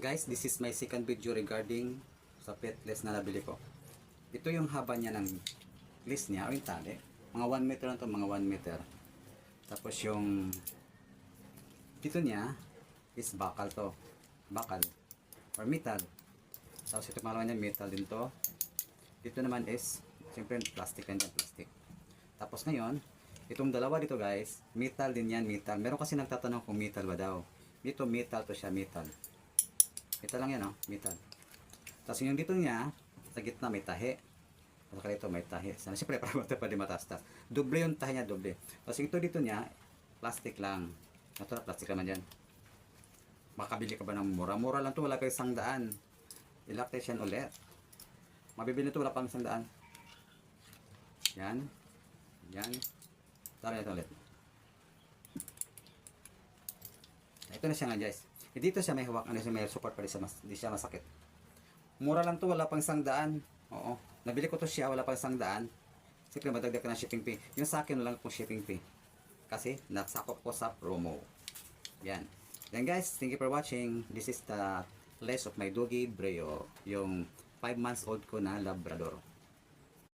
Guys, this is my second video regarding sa pet list na nabili ko. Ito yung haba niya ng list niya o yung tali. Mga 1 meter lang to, mga 1 meter. Tapos yung dito niya is bakal to. Bakal or metal. Tapos ito pangalawa niya metal din to. Dito naman is siyempre plastic yan dyan, plastic. Tapos ngayon, itong dalawa dito guys, metal din yan, metal. Meron kasi nagtatanong kung metal ba daw. Dito metal to siya, metal. Ito lang yan, oh, metal. Tapos yung dito niya, sa gitna may tahi. Saka dito may tahi. Sana siyempre para pa di matastas. Doble yung tahi niya, doble. Tapos ito dito niya, plastic lang. Ito na, plastic naman dyan. Makabili ka ba ng mura-mura lang to, wala kayo 100. Electrician ulit. Mabibili ito, wala pang 100. Yan. Yan. Tara ito ulit. Ito na siya nga guys. Dito siya may hawak, ano siya, may support pa rin siya, di siya masakit. Mura lang to, wala pang 100. Oo. Nabili ko to siya, wala pang 100. Siyempre madagdag ka ng shipping fee. Yung sa akin lang po shipping fee. Kasi nasakop ko sa promo. Yan. Then guys, thank you for watching. This is the list of my doggy Breo. Yung 5 months old ko na Labrador.